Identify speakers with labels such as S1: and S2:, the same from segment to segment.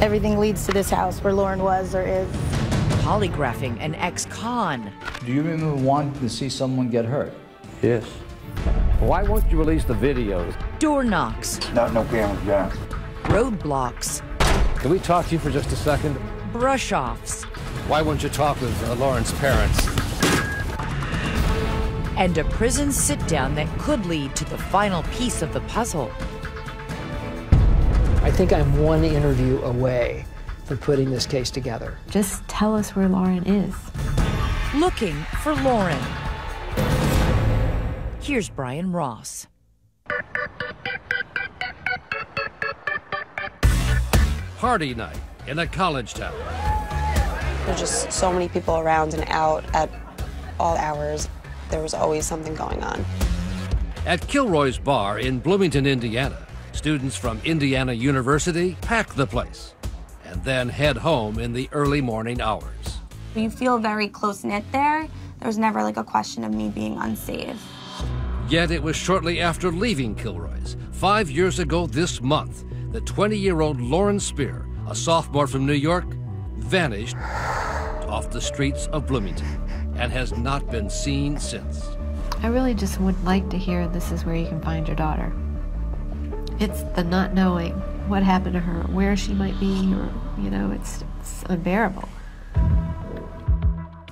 S1: Everything leads to this house where Lauren was or is.
S2: Polygraphing an ex-con.
S3: Do you remember wanting to see someone get hurt?
S4: Yes. Why won't you release the videos?
S2: Door knocks.
S5: No cameras, yeah.
S2: Roadblocks.
S4: Can we talk to you for just a second?
S2: Brush-offs.
S4: Why won't you talk with Lauren's parents?
S2: And a prison sit-down that could lead to the final piece of the puzzle.
S6: I think I'm one interview away from putting this case together.
S7: Just tell us where Lauren is.
S2: Looking for Lauren. Here's Brian Ross.
S8: Party night in a college town.
S9: There's just so many people around and out at all hours. There was always something going on.
S8: At Kilroy's Bar in Bloomington, Indiana, students from Indiana University pack the place and then head home in the early morning hours.
S10: You feel very close-knit there. There's never like a question of me being unsafe.
S8: Yet it was shortly after leaving Kilroy's, 5 years ago this month, that 20-year-old Lauren Spear, a sophomore from New York, vanished off the streets of Bloomington and has not been seen since.
S7: I really just would like to hear this is where you can find your daughter. It's the not knowing what happened to her, where she might be, or, you know, it's unbearable.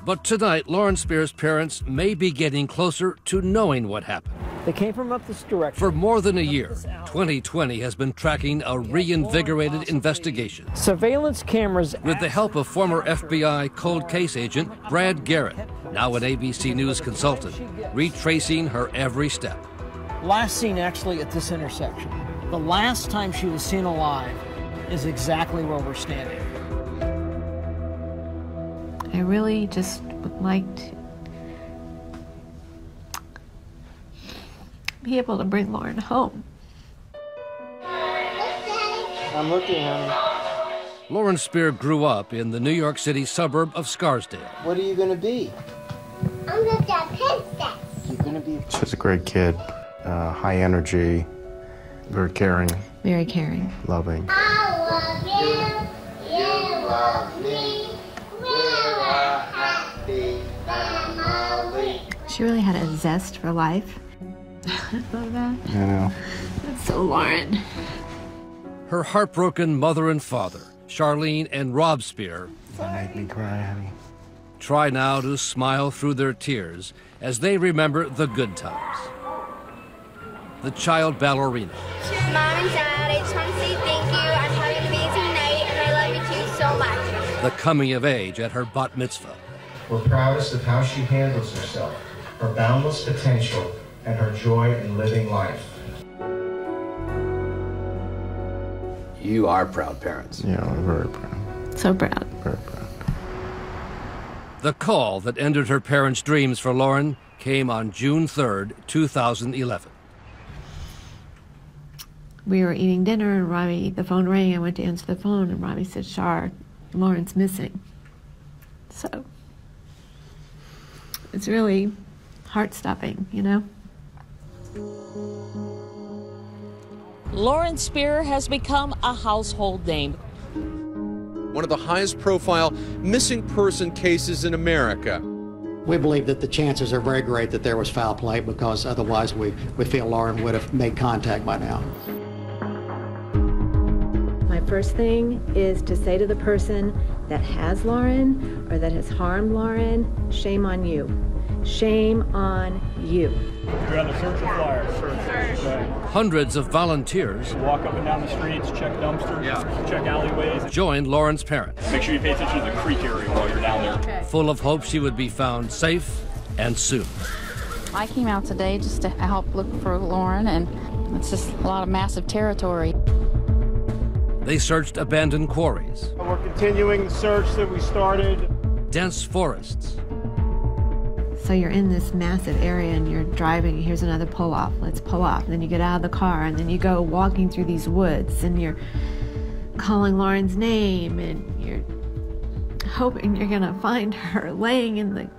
S8: But tonight, Lauren Spear's parents may be getting closer to knowing what happened.
S6: They came from up this direction.
S8: For more than a year, 2020 has been tracking a reinvigorated investigation.
S6: Surveillance cameras.
S8: With the help of former FBI cold case agent Brad Garrett, now an ABC News consultant, retracing her every step.
S6: Last seen actually at this intersection. The last time she was seen alive is exactly where we're standing.
S7: I really just would like to be able to bring Lauren home.
S6: I'm looking, honey.
S8: Lauren Spear grew up in the New York City suburb of Scarsdale.
S6: What are you going to be?
S11: I'm going to be a princess.
S6: You're going to be...
S12: She's a great kid, high energy, very caring.
S7: Very caring.
S12: Loving.
S11: I love you. You love me. We're a happy family.
S7: She really had a zest for life. I love that.
S12: I know.
S7: That's so Lauren.
S8: Her heartbroken mother and father, Charlene and Rob Spear,
S12: That made me cry, honey.
S8: try now to smile through their tears as they remember the good times. The child ballerina.
S11: Mom and Dad, I just want to say thank you. I'm having an amazing night, and I love you too so much.
S8: The coming of age at her bat mitzvah.
S13: We're proudest of how she handles herself, her boundless potential, and her joy in living life.
S3: You are proud parents.
S12: Yeah, we're very proud.
S7: So proud.
S12: Very proud.
S8: The call that ended her parents' dreams for Lauren came on June 3rd, 2011.
S7: We were eating dinner and Robbie, the phone rang. I went to answer the phone and Robbie said, Char, Lauren's missing. So it's really heart-stopping, you know?
S14: Lauren Spear has become a household name.
S15: One of the highest profile missing person cases in America.
S16: We believe that the chances are very great that there was foul play, because otherwise we feel Lauren would have made contact by now.
S17: My first thing is to say to the person that has Lauren or that has harmed Lauren, shame on you. Shame on you.
S18: You're on the search or flyer? Search. Right.
S8: Hundreds of volunteers
S18: Walk up and down the streets, check dumpsters, check alleyways.
S8: joined Lauren's parents,
S18: Make sure you pay attention to the creek area while you're down there.
S8: full of hope she would be found safe and soon.
S19: I came out today just to help look for Lauren, and it's just a lot of massive territory.
S8: They searched abandoned quarries,
S18: We're continuing the search that we started.
S8: dense forests,
S7: So you're in this massive area and you're driving, here's another pull off, let's pull off. And then you get out of the car and then you go walking through these woods and you're calling Lauren's name and you're hoping you're gonna find her laying in the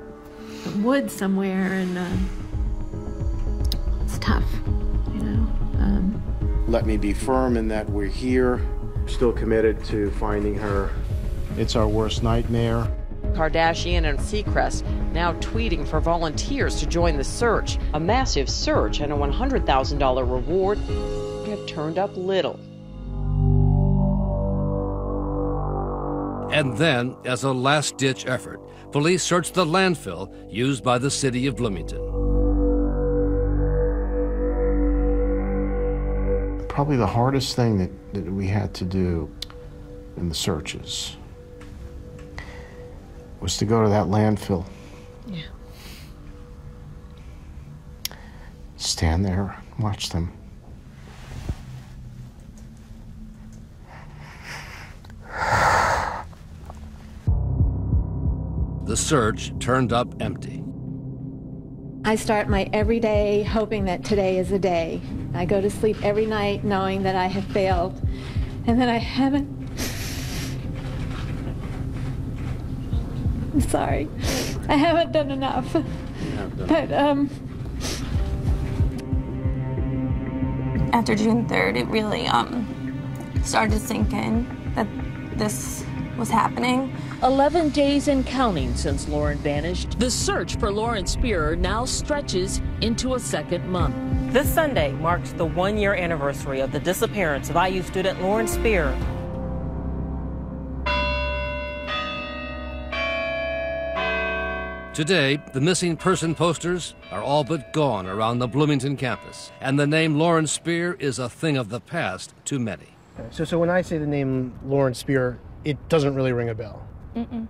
S7: woods somewhere, and it's tough, you know.
S12: Let me be firm in that we're here Still committed to finding her. It's our worst nightmare.
S5: Kardashian and Seacrest now tweeting for volunteers to join the search. A massive search and a $100,000 reward have turned up little.
S8: And then, as a last-ditch effort, police searched the landfill used by the city of Bloomington.
S12: Probably the hardest thing that we had to do in the searches was to go to that landfill.
S7: Yeah.
S12: Stand there, watch them.
S8: The search turned up empty.
S7: I start my every day hoping that today is the day. I go to sleep every night knowing that I have failed and that I haven't. I'm sorry. I haven't done enough. But
S10: after June 3rd, it really started to sink in that this was happening.
S14: 11 days and counting since Lauren vanished. The search for Lauren Spear now stretches into a second month.
S20: This Sunday marks the one-year anniversary of the disappearance of IU student Lauren Spear.
S8: Today, the missing person posters are all but gone around the Bloomington campus, and the name Lauren Spear is a thing of the past to many.
S21: So when I say the name Lauren Spear, it doesn't really ring a bell.
S18: Mm-mm.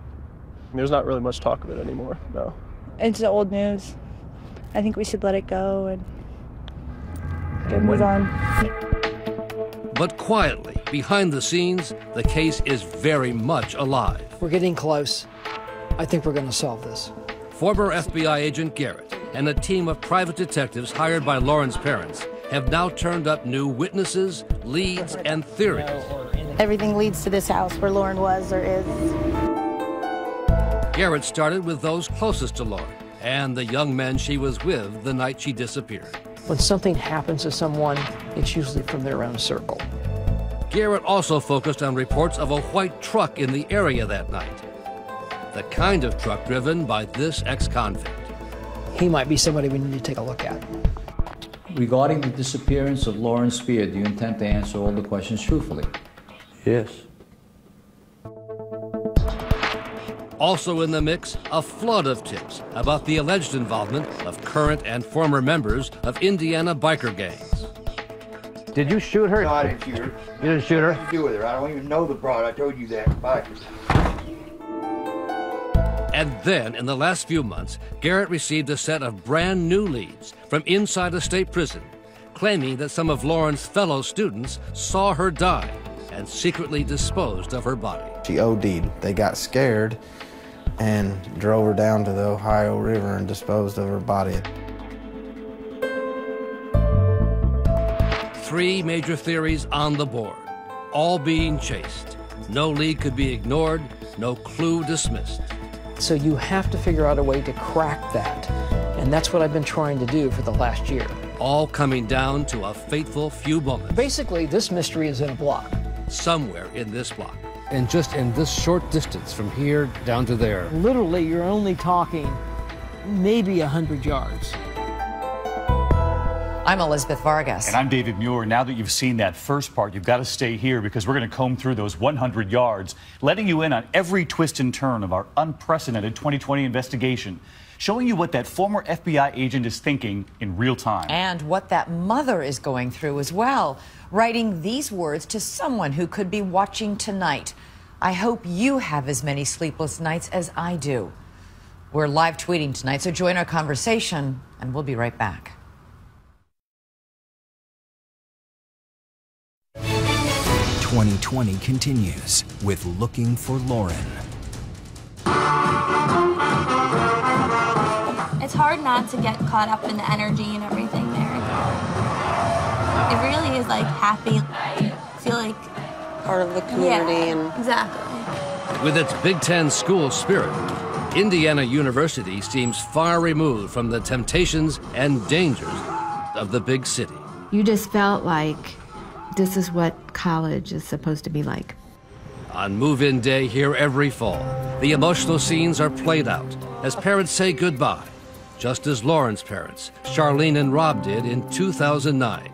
S18: There's not really much talk of it anymore, no.
S1: It's old news. I think we should let it go and move on.
S8: But quietly, behind the scenes, the case is very much alive.
S6: We're getting close. I think we're going to solve this.
S8: Former FBI agent Garrett and a team of private detectives hired by Lauren's parents have now turned up new witnesses, leads, and theories.
S1: Everything leads to this house where Lauren was or is.
S8: Garrett started with those closest to Lauren and the young men she was with the night she disappeared.
S6: When something happens to someone, it's usually from their own circle.
S8: Garrett also focused on reports of a white truck in the area that night. The kind of truck driven by this ex-convict.
S6: He might be somebody we need to take a look at.
S3: Regarding the disappearance of Lauren Spear, do you intend to answer all the questions truthfully?
S4: Yes.
S8: Also in the mix, a flood of tips about the alleged involvement of current and former members of Indiana biker gangs.
S4: Did you shoot her?
S22: No, I didn't shoot her.
S4: You didn't shoot her?
S22: What to do with her? I don't even know the broad. I told you that. Bikers.
S8: And then, in the last few months, Garrett received a set of brand new leads from inside a state prison, claiming that some of Lauren's fellow students saw her die and secretly disposed of her body.
S12: She OD'd. They got scared and drove her down to the Ohio River and disposed of her body.
S8: 3 major theories on the board, all being chased. No lead could be ignored, no clue dismissed.
S6: So you have to figure out a way to crack that. And that's what I've been trying to do for the last year.
S8: All coming down to a fateful few moments.
S6: Basically, this mystery is in a block.
S8: Somewhere in this block. And just in this short distance from here down to there.
S6: Literally, you're only talking maybe 100 yards.
S2: I'm Elizabeth Vargas.
S23: And I'm David Muir. Now that you've seen that first part, you've got to stay here because we're going to comb through those 100 yards, letting you in on every twist and turn of our unprecedented 2020 investigation, showing you what that former FBI agent is thinking in real time.
S2: And what that mother is going through as well, writing these words to someone who could be watching tonight. I hope you have as many sleepless nights as I do. We're live tweeting tonight, so join our conversation, and we'll be right back.
S24: 2020 continues with Looking for Lauren.
S10: It's hard not to get caught up in the energy and everything there. It really is like happy. I feel like
S9: part of the community.
S10: Yeah,
S9: and
S10: exactly.
S8: With its Big Ten school spirit, Indiana University seems far removed from the temptations and dangers of the big city.
S7: You just felt like this is what college is supposed to be like.
S8: On move-in day here every fall, the emotional scenes are played out as parents say goodbye, just as Lauren's parents, Charlene and Rob, did in 2009,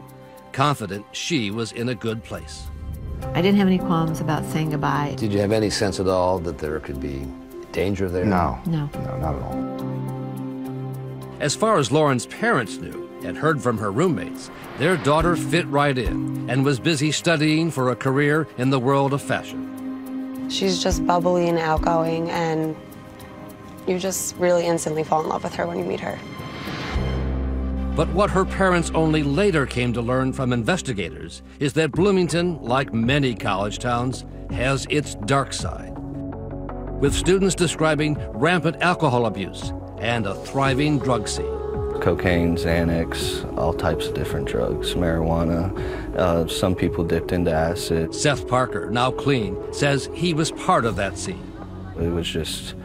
S8: confident she was in a good place.
S7: I didn't have any qualms about saying goodbye.
S4: Did you have any sense at all that there could be danger there?
S7: No.
S4: No, not at all.
S8: As far as Lauren's parents knew and heard from her roommates, their daughter fit right in and was busy studying for a career in the world of fashion.
S9: She's just bubbly and outgoing, and you just really instantly fall in love with her when you meet her.
S8: But what her parents only later came to learn from investigators is that Bloomington, like many college towns, has its dark side, with students describing rampant alcohol abuse and a thriving drug scene.
S11: Cocaine, Xanax, all types of different drugs, marijuana. Some people dipped into acid.
S8: Seth Parker, now clean, says he was part of that scene.
S11: It was just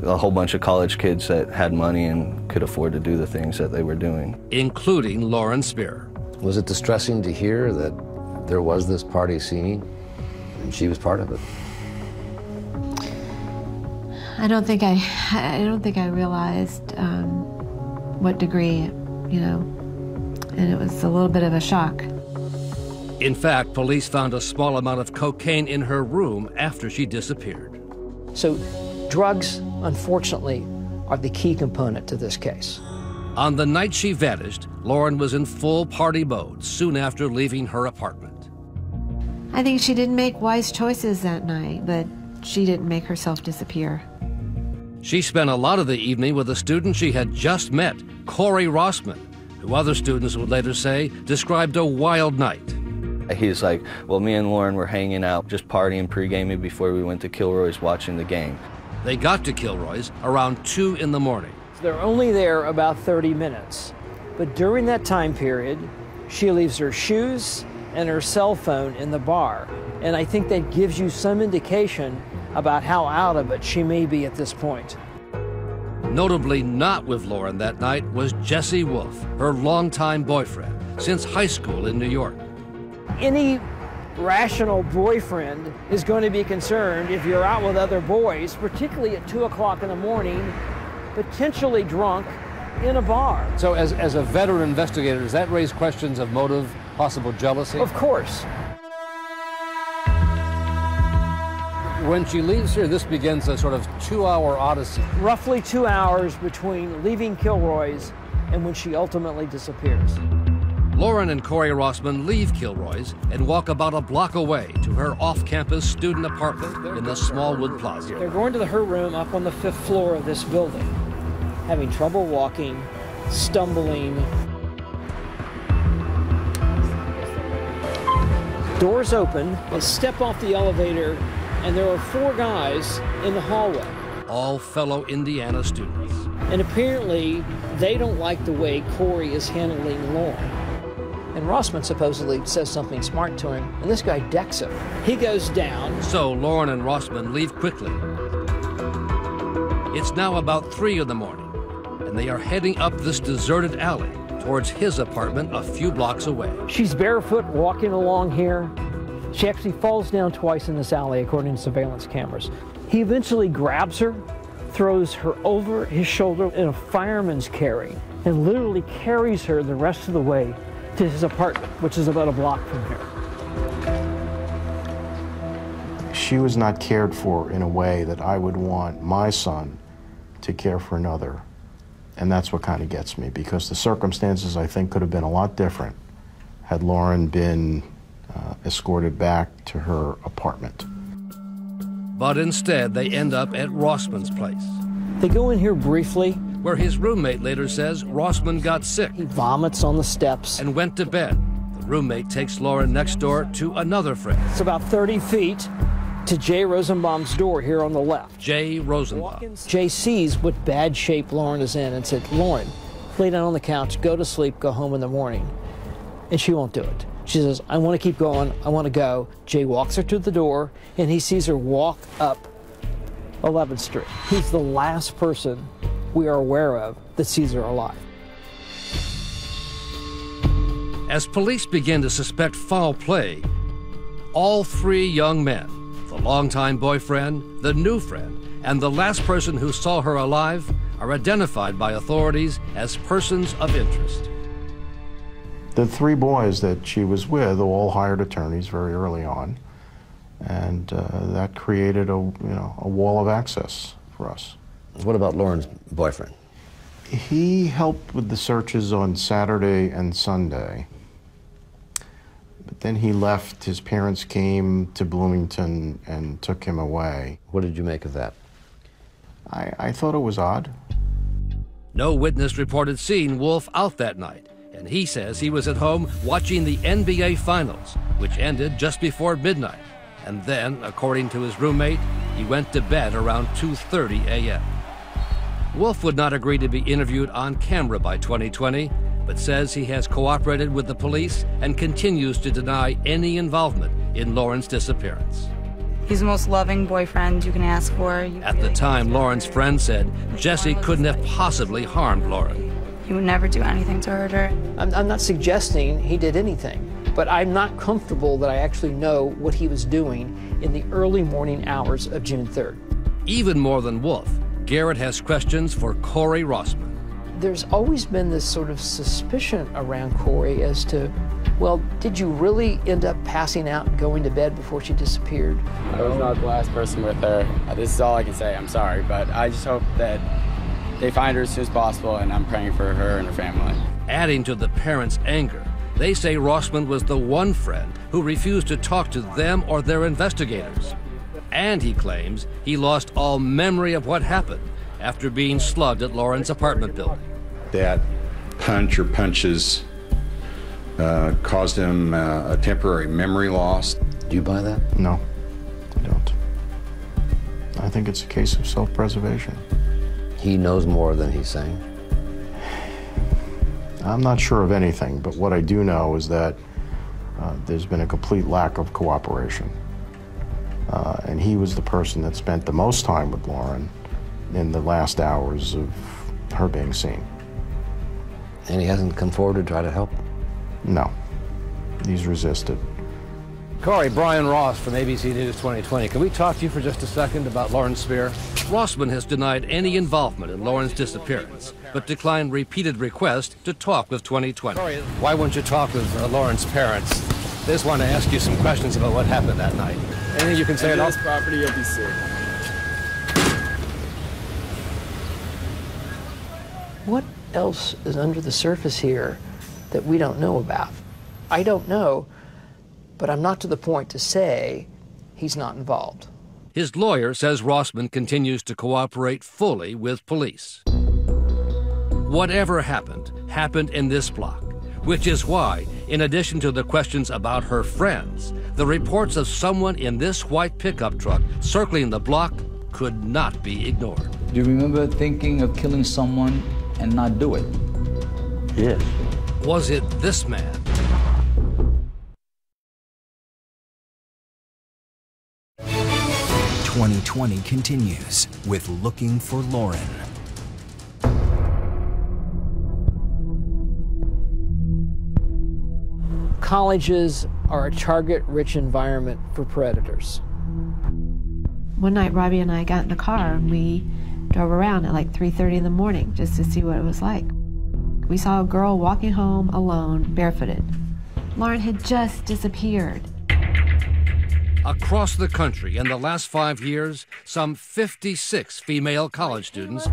S11: a whole bunch of college kids that had money and could afford to do the things that they were doing.
S8: Including Lauren Spear.
S4: Was it distressing to hear that there was this party scene and she was part of it?
S7: I don't think I realized what degree, you know, and it was a little bit of a shock.
S8: In fact, police found a small amount of cocaine in her room after she disappeared.
S6: So drugs, unfortunately, are the key component to this case.
S8: On the night she vanished, Lauren was in full party mode soon after leaving her apartment.
S7: I think she didn't make wise choices that night, but she didn't make herself disappear.
S8: She spent a lot of the evening with a student she had just met, Corey Rossman, who other students would later say described a wild night.
S11: He's like, well, me and Lauren were hanging out, just partying, pre-gaming before we went to Kilroy's watching the game.
S8: They got to Kilroy's around 2 in the morning.
S6: They're only there about 30 minutes, but during that time period, she leaves her shoes and her cell phone in the bar, and I think that gives you some indication about how out of it she may be at this point.
S8: Notably not with Lauren that night was Jesse Wolf, her longtime boyfriend, since high school in New York.
S6: Any rational boyfriend is going to be concerned if you're out with other boys, particularly at 2 o'clock in the morning, potentially drunk in a bar.
S8: So as a veteran investigator, does that raise questions of motive, possible jealousy?
S6: Of course.
S8: When she leaves here, this begins a sort of 2-hour odyssey.
S6: Roughly 2 hours between leaving Kilroy's and when she ultimately disappears.
S8: Lauren and Corey Rossman leave Kilroy's and walk about a block away to her off-campus student apartment in the Smallwood Plaza.
S6: They're going to her room up on the 5th floor of this building, having trouble walking, stumbling. Doors open, they step off the elevator, and there are 4 guys in the hallway.
S8: All fellow Indiana students.
S6: And apparently, they don't like the way Corey is handling Lauren. And Rossman supposedly says something smart to him, and this guy decks him. He goes down.
S8: So Lauren and Rossman leave quickly. It's now about 3 in the morning, and they are heading up this deserted alley towards his apartment a few blocks away.
S6: She's barefoot walking along here. She actually falls down twice in this alley, according to surveillance cameras. He eventually grabs her, throws her over his shoulder in a fireman's carry, and literally carries her the rest of the way to his apartment, which is about a block from here.
S13: She was not cared for in a way that I would want my son to care for another. And that's what kind of gets me, because the circumstances, I think, could have been a lot different had Lauren been escorted back to her apartment.
S8: But instead, they end up at Rossman's place.
S6: They go in here briefly.
S8: Where his roommate later says Rossman got sick.
S6: He vomits on the steps.
S8: And went to bed. The roommate takes Lauren next door to another friend.
S6: It's about 30 feet to Jay Rosenbaum's door here on the left.
S8: Jay Rosenbaum.
S6: Jay sees what bad shape Lauren is in and said, Lauren, lay down on the couch, go to sleep, go home in the morning. And she won't do it. She says, I want to keep going, I want to go. Jay walks her to the door, and he sees her walk up 11th Street. He's the last person we are aware of that sees her alive.
S8: As police begin to suspect foul play, all three young men, the longtime boyfriend, the new friend, and the last person who saw her alive, are identified by authorities as persons of interest.
S13: The three boys that she was with all hired attorneys very early on, and that created a wall of access for us.
S4: What about Lauren's boyfriend?
S13: He helped with the searches on Saturday and Sunday, but then he left. His parents came to Bloomington and took him away.
S4: What did you make of that?
S13: I thought it was odd.
S8: No witness reported seeing Wolf out that night, and he says he was at home watching the NBA Finals, which ended just before midnight. And then, according to his roommate, he went to bed around 2:30 a.m. Wolf would not agree to be interviewed on camera by 2020, but says he has cooperated with the police and continues to deny any involvement in Lauren's disappearance.
S15: He's the most loving boyfriend you can ask for.
S8: At the time, Lauren's friend said Jesse couldn't have possibly harmed Lauren.
S15: He would never do anything to hurt her.
S6: I'm not suggesting he did anything, but I'm not comfortable that I actually know what he was doing in the early morning hours of June 3rd.
S8: Even more than Wolf, Garrett has questions for Corey Rossman.
S6: There's always been this sort of suspicion around Corey as to, well, did you really end up passing out and going to bed before she disappeared?
S16: I was not the last person with her. This is all I can say. I'm sorry, but I just hope that they find her as soon as possible, and I'm praying for her and her family.
S8: Adding to the parents' anger, they say Rossman was the one friend who refused to talk to them or their investigators. And he claims he lost all memory of what happened after being slugged at Lauren's apartment building.
S17: That punch or punches caused him a temporary memory loss.
S4: Do you buy that?
S13: No, I don't. I think it's a case of self-preservation.
S4: He knows more than he's saying?
S13: I'm not sure of anything, but what I do know is that there's been a complete lack of cooperation. And he was the person that spent the most time with Lauren in the last hours of her being seen.
S4: And he hasn't come forward to try to help?
S13: No. He's resisted.
S19: Corey, Brian Ross from ABC News 2020. Can we talk to you for just a second about Lauren Spear?
S8: Rossman has denied any involvement in Lauren's disappearance, but declined repeated requests to talk with 2020.
S19: Corey, why won't you talk with Lauren's parents? They just want to ask you some questions about what happened that night. Anything you can say at all?
S16: This property, you'll be safe.
S6: What else is under the surface here that we don't know about? I don't know, but I'm not to the point to say he's not involved.
S8: His lawyer says Rossman continues to cooperate fully with police. Whatever happened in this block, which is why, in addition to the questions about her friends, the reports of someone in this white pickup truck circling the block could not be ignored.
S3: Do you remember thinking of killing someone and not do it?
S19: Yes.
S8: Was it this man?
S24: "2020 continues with Looking for Lauren.
S6: Colleges are a target-rich environment for predators.
S7: One night, Robbie and I got in the car and we drove around at like 3:30 in the morning just to see what it was like. We saw a girl walking home alone, barefooted. Lauren had just disappeared.
S8: Across the country in the last 5 years, some 56 female college students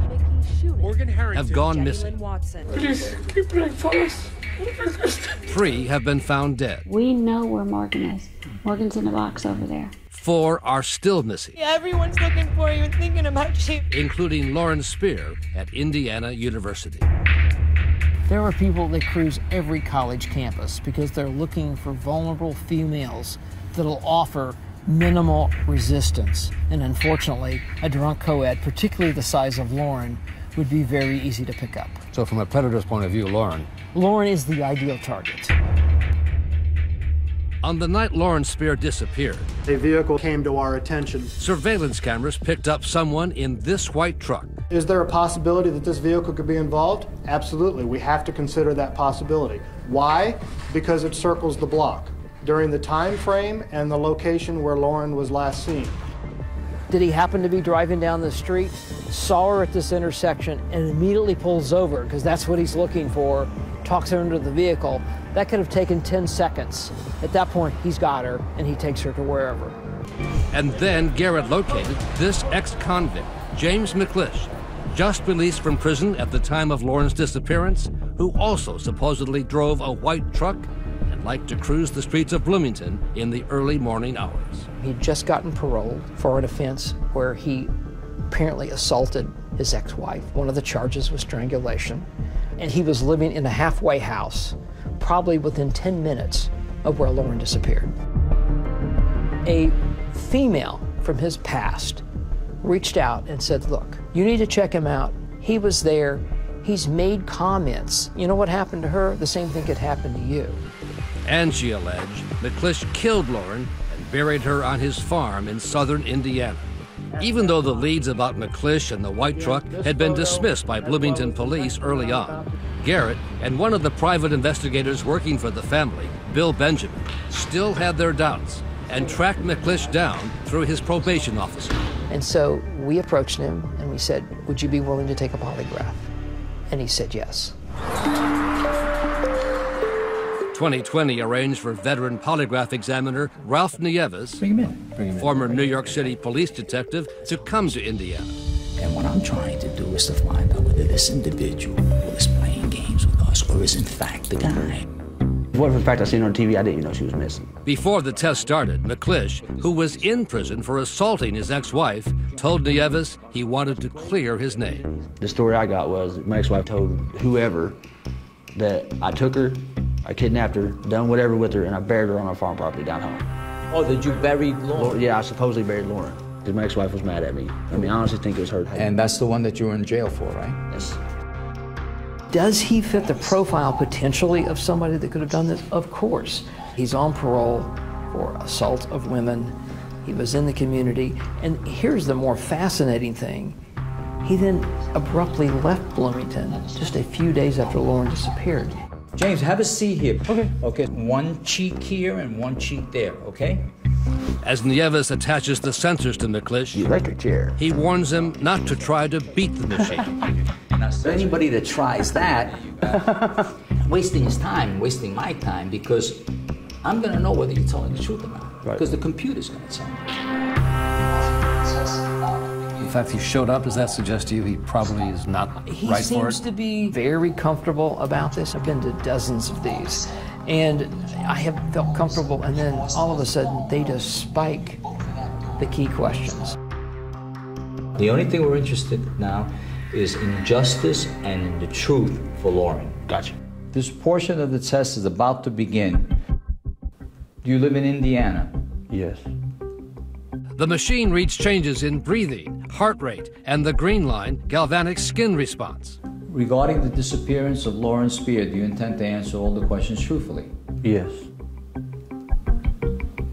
S8: have gone missing.
S25: Please keep praying for us.
S8: 3 have been found dead.
S26: We know where Morgan is. Morgan's in the box over there.
S8: 4 are still missing,
S27: Yeah, everyone's looking for you and thinking about you.
S8: including Lauren Spear at Indiana University.
S6: There are people that cruise every college campus because they're looking for vulnerable females that'll offer minimal resistance. And unfortunately, a drunk co-ed, particularly the size of Lauren, would be very easy to pick up.
S19: So from a predator's point of view, Lauren
S6: is the ideal target.
S8: On the night Lauren Spear disappeared,
S21: A vehicle came to our attention.
S8: surveillance cameras picked up someone in this white truck.
S21: Is there a possibility that this vehicle could be involved? Absolutely. We have to consider that possibility. Why? Because it circles the block during the time frame and the location where Lauren was last seen.
S6: Did he happen to be driving down the street, saw her at this intersection, and immediately pulls over because that's what he's looking for, talks her into the vehicle? That could have taken 10 seconds. At that point, he's got her, and he takes her to wherever.
S8: And then Garrett located this ex-convict, James McClish, just released from prison at the time of Lauren's disappearance, who also supposedly drove a white truck and liked to cruise the streets of Bloomington in the early morning hours.
S6: He'd just gotten paroled for an offense where he apparently assaulted his ex-wife. One of the charges was strangulation. And he was living in a halfway house, probably within 10 minutes of where Lauren disappeared. A female from his past reached out and said, look, you need to check him out. He was there. He's made comments. You know what happened to her? The same thing could happen to you.
S8: And she alleged McClish killed Lauren and buried her on his farm in southern Indiana. Even though the leads about McClish and the white truck had been dismissed by Bloomington police early on, Garrett and one of the private investigators working for the family, Bill Benjamin, still had their doubts and tracked McClish down through his probation officer.
S6: And so we approached him and we said, would you be willing to take a polygraph? And he said yes.
S8: 2020 arranged for veteran polygraph examiner Ralph Nieves, former New York City police detective, to come to Indiana.
S1: And what I'm trying to do is to find out whether this individual is playing games with us or is in fact the guy.
S5: What if in fact I seen her on TV, I didn't know she was missing.
S8: Before the test started, McClish, who was in prison for assaulting his ex-wife, told Nieves he wanted to clear his name.
S5: The story I got was my ex-wife told whoever that I took her, I kidnapped her, done whatever with her, and I buried her on our farm property down home.
S1: Oh, did you bury Lauren?
S5: Yeah, I supposedly buried Lauren because my ex-wife was mad at me. I mean, I honestly think it was her.
S3: And that's the one that you were in jail for, right?
S5: Yes.
S6: Does he fit the profile potentially of somebody that could have done this? Of course. He's on parole for assault of women. He was in the community. And here's the more fascinating thing. He then abruptly left Bloomington just a few days after Lauren disappeared.
S1: James, have a seat here. Okay. Okay, one cheek here and one cheek there, okay?
S8: As Nieves attaches the sensors to McClish,
S5: the electric chair,
S8: he warns him not to try to beat the machine.
S1: Now, anybody that tries that, wasting his time, wasting my time, because I'm going to know whether you're telling the truth or not. Right. Because the computer's going to tell me.
S19: The fact he showed up, does that suggest to you he probably is not right for it?
S6: He seems to be very comfortable about this. I've been to dozens of these, and I have felt comfortable, and then all of a sudden they just spike the key questions.
S1: The only thing we're interested in now is in justice and in the truth for Lauren.
S5: Gotcha.
S3: This portion of the test is about to begin. Do you live in Indiana?
S5: Yes.
S8: The machine reads changes in breathing, heart rate, and the green line galvanic skin response.
S3: Regarding the disappearance of Lauren Spear, do you intend to answer all the questions truthfully?
S5: Yes.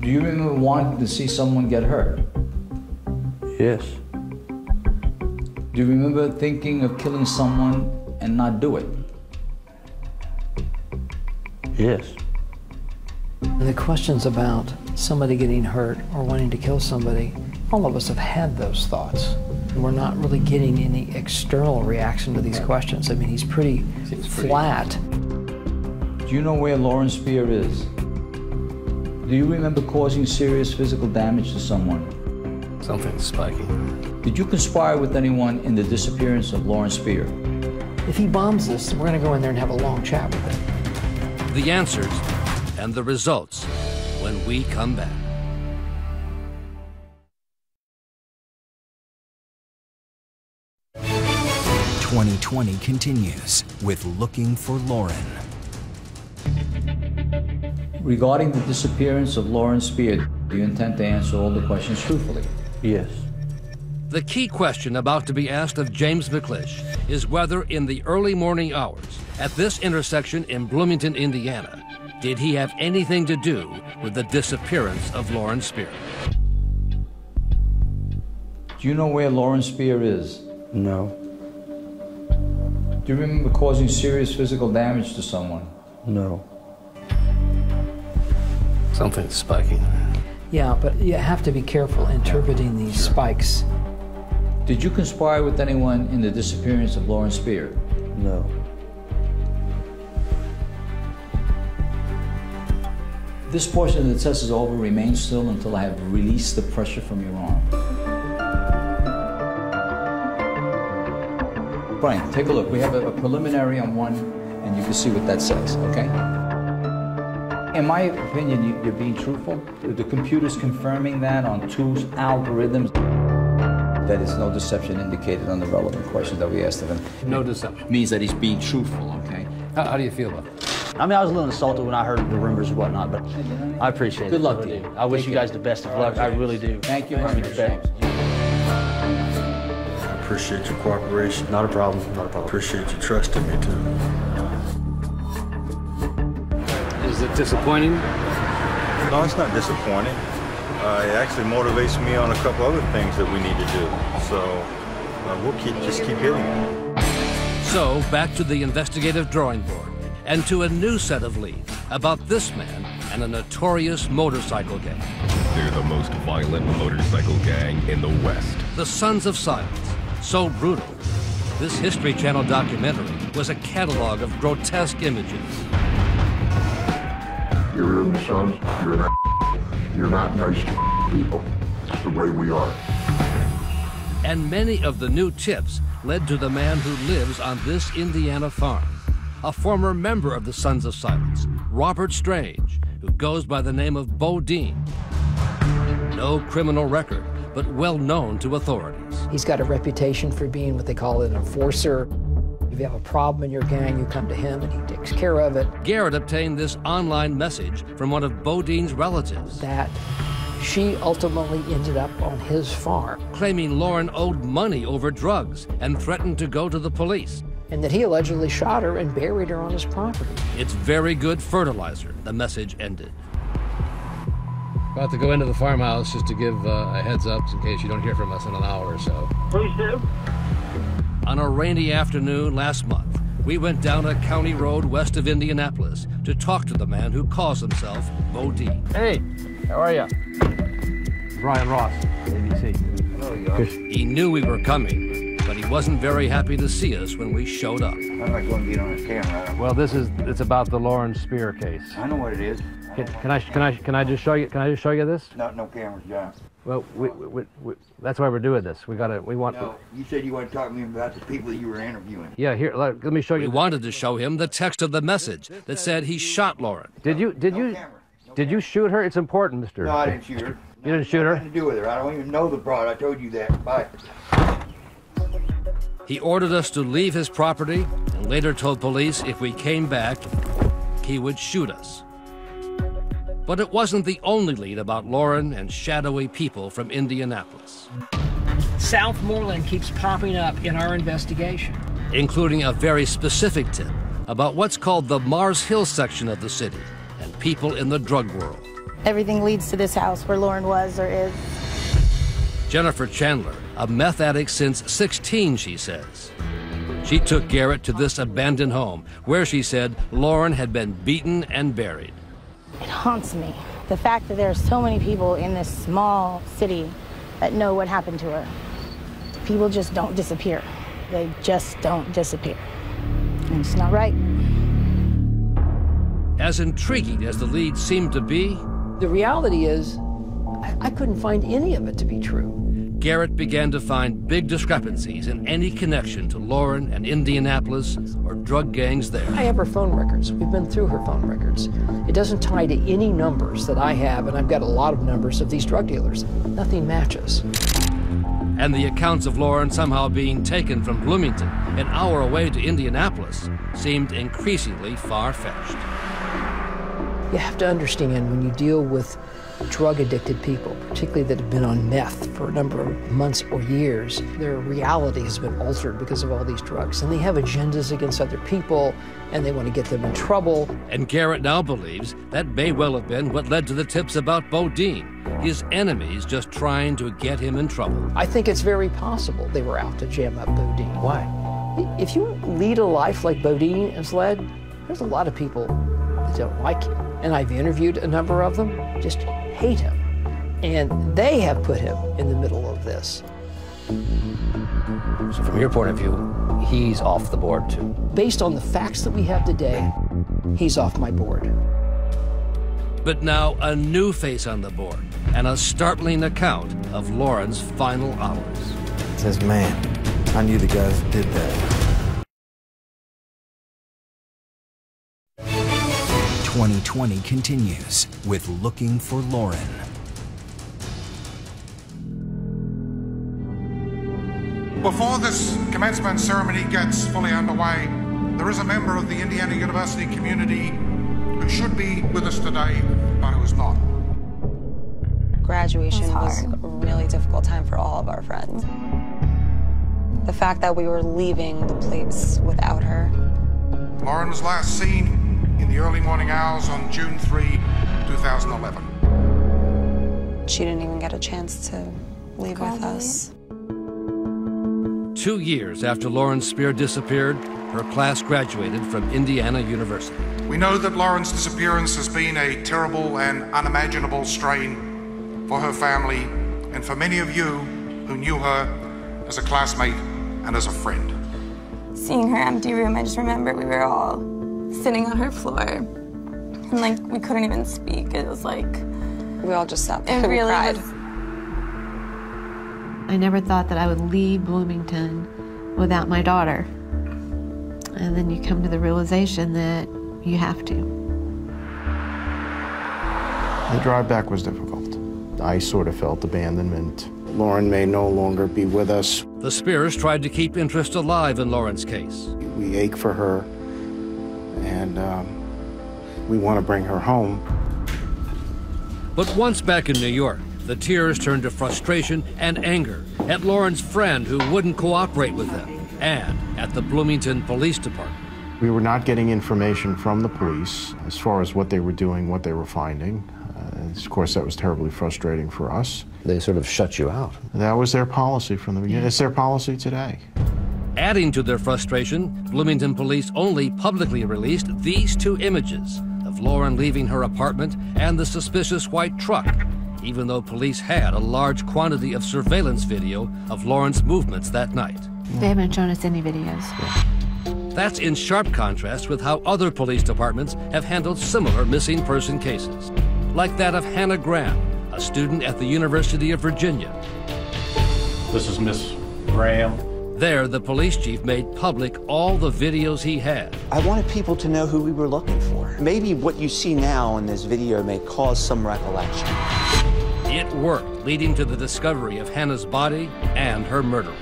S3: Do you remember wanting to see someone get hurt?
S5: Yes.
S3: Do you remember thinking of killing someone and not do it?
S5: Yes.
S6: And the questions about somebody getting hurt or wanting to kill somebody, all of us have had those thoughts. We're not really getting any external reaction to these questions. I mean, he's pretty flat.
S3: Do you know where Lauren Spear is? Do you remember causing serious physical damage to someone?
S19: Something's spiky.
S3: Did you conspire with anyone in the disappearance of Lauren Spear?
S6: If he bombs this, we're going to go in there and have a long chat with him.
S8: The answers and the results when we come back.
S24: "2020 continues with Looking for Lauren.
S3: Regarding the disappearance of Lauren Spear, do you intend to answer all the questions truthfully?
S5: Yes.
S8: The key question about to be asked of James McClish is whether in the early morning hours at this intersection in Bloomington, Indiana, did he have anything to do with the disappearance of Lauren Spear?
S3: Do you know where Lauren Spear is?
S5: No.
S3: Do you remember causing serious physical damage to someone?
S5: No.
S19: Something's spiking.
S6: Yeah, but you have to be careful interpreting these spikes.
S3: Did you conspire with anyone in the disappearance of Lauren Spear?
S5: No.
S3: This portion of the test is over. Remain still until I have released the pressure from your arm. Brian, take a look. We have a preliminary on one, and you can see what that says, okay? In my opinion, you're being truthful. The computer's confirming that on two algorithms. That is no deception indicated on the relevant questions that we asked of him.
S19: No deception.
S3: Means that he's being truthful, okay?
S19: How do you feel about it?
S5: I mean, I was a little insulted when I heard the rumors and whatnot, but I appreciate it.
S3: Good luck to you.
S5: I wish you guys the best of luck. I really do.
S3: Thank you,
S5: Mr.
S3: James.
S2: I appreciate your cooperation.
S5: Not a problem. Not a problem.
S2: Appreciate you trusting me too.
S19: Is it disappointing?
S2: No, it's not disappointing. It actually motivates me on a couple other things that we need to do. So we'll just keep hitting it.
S8: So back to the investigative drawing board and to a new set of leads about this man and a notorious motorcycle gang.
S12: They're the most violent motorcycle gang in the West.
S8: The Sons of Silence. So brutal. This History Channel documentary was a catalog of grotesque images.
S14: You're in the Sons, you're not nice to people. It's the way we are.
S8: And many of the new tips led to the man who lives on this Indiana farm. A former member of the Sons of Silence, Robert Strange, who goes by the name of Bodine. No criminal record, but well known to authorities.
S6: He's got a reputation for being what they call an enforcer. If you have a problem in your gang, you come to him and he takes care of it.
S8: Garrett obtained this online message from one of Bodine's relatives.
S6: That she ultimately ended up on his farm.
S8: Claiming Lauren owed money over drugs and threatened to go to the police.
S6: And that he allegedly shot her and buried her on his property.
S8: It's very good fertilizer, the message ended.
S19: About to go into the farmhouse just to give a heads up in case you don't hear from us in an hour or so.
S18: Please do.
S8: On a rainy afternoon last month, we went down a county road west of Indianapolis to talk to the man who calls himself Bodine.
S19: Hey, how are you? Brian Ross, ABC.
S18: Hello, y'all.
S8: He knew we were coming, but he wasn't very happy to see us when we showed up.
S18: I'm not going to get on his camera.
S19: Well, it's about the Lauren Spear case.
S18: I know what it is.
S19: Can I just show you? Can I just show you this?
S18: No cameras, John.
S19: Well, that's why we're doing this. We want.
S18: No, you said you want to talk to me about the people you were interviewing.
S19: Yeah, here. Let me show you.
S8: We wanted to show him the text of the message that said he shot Lauren.
S19: Did you shoot her? It's important, Mr.
S18: No, I didn't shoot her.
S19: You didn't shoot her?
S18: Nothing to do with her. I don't even know the broad. I told you that. Bye.
S8: He ordered us to leave his property and later told police if we came back, he would shoot us. But it wasn't the only lead about Lauren and shadowy people from Indianapolis.
S6: Southmoreland keeps popping up in our investigation.
S8: Including a very specific tip about what's called the Mars Hill section of the city and people in the drug world.
S20: Everything leads to this house where Lauren was or is.
S8: Jennifer Chandler, a meth addict since 16, she says. She took Garrett to this abandoned home where she said Lauren had been beaten and buried.
S20: It haunts me. The fact that there are so many people in this small city that know what happened to her. People just don't disappear. They just don't disappear. And it's not right.
S8: As intriguing as the lead seemed to be,
S6: the reality is, I couldn't find any of it to be true.
S8: Garrett began to find big discrepancies in any connection to Lauren and Indianapolis or drug gangs there.
S6: I have her phone records. We've been through her phone records. It doesn't tie to any numbers that I have, and I've got a lot of numbers of these drug dealers. Nothing matches.
S8: And the accounts of Lauren somehow being taken from Bloomington, an hour away to Indianapolis, seemed increasingly far-fetched.
S6: You have to understand, when you deal with drug-addicted people, particularly that have been on meth for a number of months or years, their reality has been altered because of all these drugs. And they have agendas against other people, and they want to get them in trouble.
S8: And Garrett now believes that may well have been what led to the tips about Bodine, his enemies just trying to get him in trouble.
S6: I think it's very possible they were out to jam up Bodine.
S19: Why?
S6: If you lead a life like Bodine has led, there's a lot of people that don't like him. And I've interviewed a number of them, just hate him. And they have put him in the middle of this.
S19: So from your point of view, he's off the board too?
S6: Based on the facts that we have today, he's off my board.
S8: But now a new face on the board and a startling account of Lauren's final hours.
S9: Says, man, I knew the guys that did that.
S24: 2020 continues with Looking for Lauren.
S10: Before this commencement ceremony gets fully underway, there is a member of the Indiana University community who should be with us today, but who is not.
S11: Graduation was a really difficult time for all of our friends. The fact that we were leaving the place without her.
S10: Lauren was last seen in the early morning hours on June 3, 2011.
S11: She didn't even get a chance to leave with us.
S8: 2 years after Lauren Spear disappeared, her class graduated from Indiana University.
S10: We know that Lauren's disappearance has been a terrible and unimaginable strain for her family and for many of you who knew her as a classmate and as a friend.
S27: Seeing her empty room, I just remember we were all sitting on her floor and like we couldn't even speak. It was like
S11: we all just sat there
S27: and
S11: really
S27: cried.
S7: I never thought that I would leave Bloomington without my daughter. And then you come to the realization that you have to.
S13: The drive back was difficult. I sort of felt abandonment. Lauren may no longer be with us.
S8: The Spears tried to keep interest alive in Lauren's case.
S13: We ache for her, and we want to bring her home.
S8: But once back in New York, the tears turned to frustration and anger at Lauren's friend who wouldn't cooperate with them, and at the Bloomington Police Department.
S13: We were not getting information from the police as far as what they were doing, what they were finding. Of course, that was terribly frustrating for us.
S4: They sort of shut you out.
S13: That was their policy from the beginning. It's their policy today.
S8: Adding to their frustration, Bloomington police only publicly released these 2 images of Lauren leaving her apartment and the suspicious white truck, even though police had a large quantity of surveillance video of Lauren's movements that night.
S7: They haven't shown us any videos.
S8: That's in sharp contrast with how other police departments have handled similar missing person cases, like that of Hannah Graham, a student at the University of Virginia.
S15: This is Miss Graham.
S8: There, the police chief made public all the videos he had.
S17: I wanted people to know who we were looking for. Maybe what you see now in this video may cause some recollection.
S8: It worked, leading to the discovery of Hannah's body and her murderer.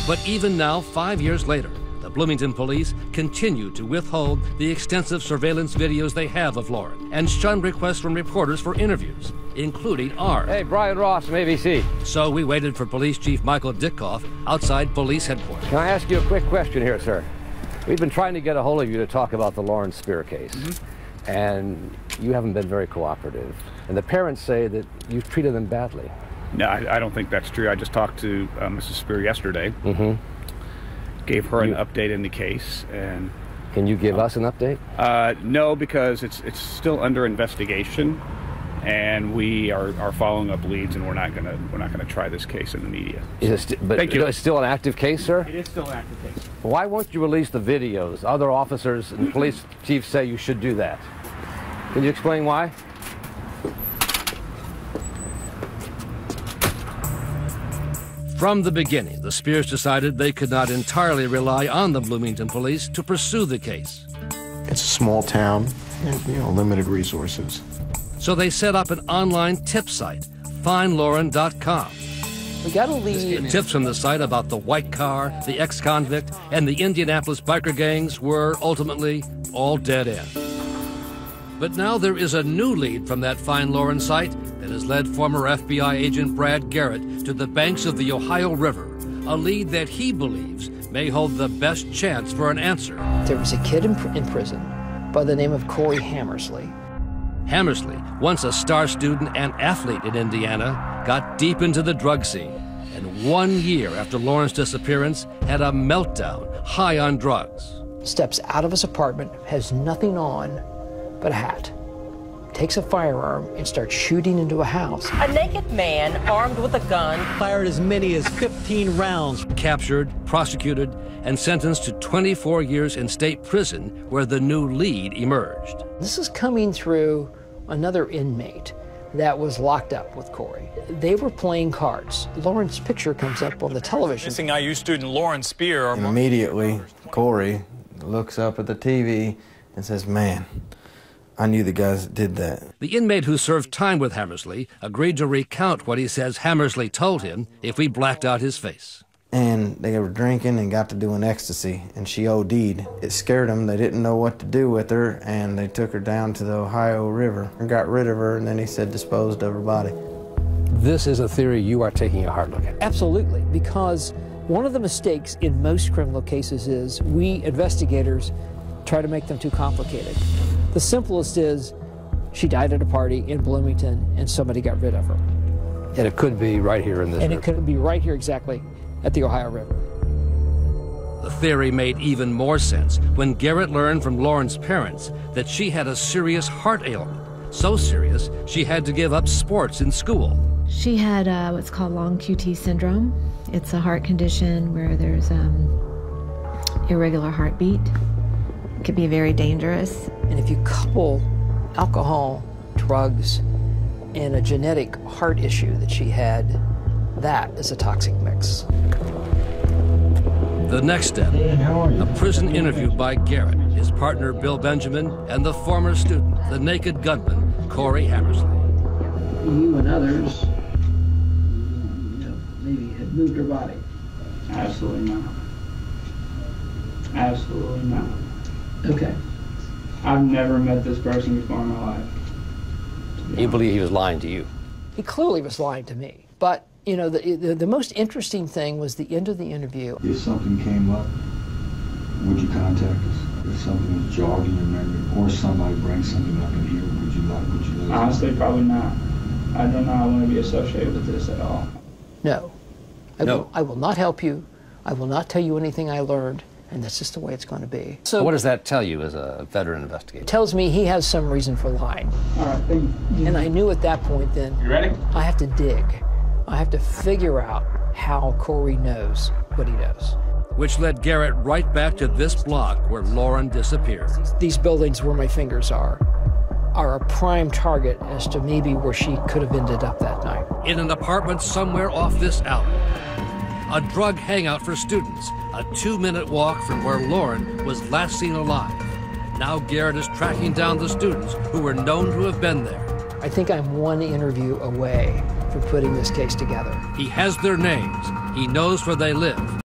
S8: But even now, 5 years later, the Bloomington police continue to withhold the extensive surveillance videos they have of Lauren and shun requests from reporters for interviews, including ours.
S19: Hey, Brian Ross from ABC.
S8: So we waited for Police Chief Michael Ditkoff outside police headquarters.
S19: Can I ask you a quick question here, sir? We've been trying to get a hold of you to talk about the Lauren Spear case, and you haven't been very cooperative. And the parents say that you've treated them badly.
S22: No, I don't think that's true. I just talked to Mrs. Spear yesterday. Gave her an update in the case, and
S19: can you give us an update?
S22: No, because it's still under investigation, and we are following up leads, and we're not gonna try this case in the media.
S19: Is it but
S22: thank you.
S19: It's still an active case, sir?
S22: It is still an active case.
S19: Why won't you release the videos? Other officers and police chiefs say you should do that. Can you explain why?
S8: From the beginning, the Spears decided they could not entirely rely on the Bloomington police to pursue the case.
S13: It's a small town, and limited resources.
S8: So they set up an online tip site, findlauren.com.
S6: We got a lead.
S8: Tips from the site about the white car, the ex-convict, and the Indianapolis biker gangs were ultimately all dead end. But now there is a new lead from that Find Lauren site that has led former FBI agent Brad Garrett to the banks of the Ohio River, a lead that he believes may hold the best chance for an answer.
S6: There was a kid in prison by the name of Corey Hammersley.
S8: Hammersley, once a star student and athlete in Indiana, got deep into the drug scene, and 1 year after Lauren's disappearance, had a meltdown high on drugs.
S6: Steps out of his apartment, has nothing on but a hat, takes a firearm and starts shooting into a house.
S1: A naked man armed with a gun
S3: fired as many as 15 rounds.
S8: Captured, prosecuted, and sentenced to 24 years in state prison, where the new lead emerged.
S6: This is coming through another inmate that was locked up with Corey. They were playing cards. Lauren's picture comes up on the television.
S16: Missing IU student Lauren Spear.
S9: And immediately, Corey looks up at the TV and says, "Man, I knew the guys that did that."
S8: The inmate who served time with Hammersley agreed to recount what he says Hammersley told him if we blacked out his face.
S9: And they were drinking and got to doing ecstasy, and she OD'd. It scared them. They didn't know what to do with her, and they took her down to the Ohio River and got rid of her, and then he said disposed of her body.
S19: This is a theory you are taking a hard look at.
S6: Absolutely, because one of the mistakes in most criminal cases is we investigators try to make them too complicated. The simplest is she died at a party in Bloomington and somebody got rid of her.
S19: And it could be right here in this river.
S6: It could be right here exactly at the Ohio River.
S8: The theory made even more sense when Garrett learned from Lauren's parents that she had a serious heart ailment. So serious, she had to give up sports in school.
S7: She had what's called long QT syndrome. It's a heart condition where there's irregular heartbeat. It could be very dangerous.
S6: And if you couple alcohol, drugs, and a genetic heart issue that she had, that is a toxic mix.
S8: The next step, a prison interview by Garrett, his partner Bill Benjamin, and the former student, the naked gunman, Corey Hammersley.
S6: You and others maybe had moved her body.
S21: Absolutely not. Absolutely not.
S6: Okay.
S21: I've never met this person before in my life.
S19: You believe he was lying to you?
S6: He clearly was lying to me. But, you know, the most interesting thing was the end of the interview.
S14: If something came up, would you contact us? If something was jogging your memory, or somebody brings something up in here, would you let us?
S21: Honestly, probably not. I don't know I want to be associated with this at all.
S6: No. I will not help you. I will not tell you anything I learned, and that's just the way it's going to be.
S19: So what does that tell you as a veteran investigator?
S6: It tells me he has some reason for lying.
S21: All right, thank you.
S6: And I knew at that point then,
S21: you ready?
S6: I have to dig. I have to figure out how Corey knows what he knows.
S8: Which led Garrett right back to this block where Lauren disappeared.
S6: These buildings where my fingers are a prime target as to maybe where she could have ended up that night.
S8: In an apartment somewhere off this alley. A drug hangout for students, a 2-minute walk from where Lauren was last seen alive. Now Garrett is tracking down the students who were known to have been there.
S6: I think I'm one interview away from putting this case together.
S8: He has their names. He knows where they live.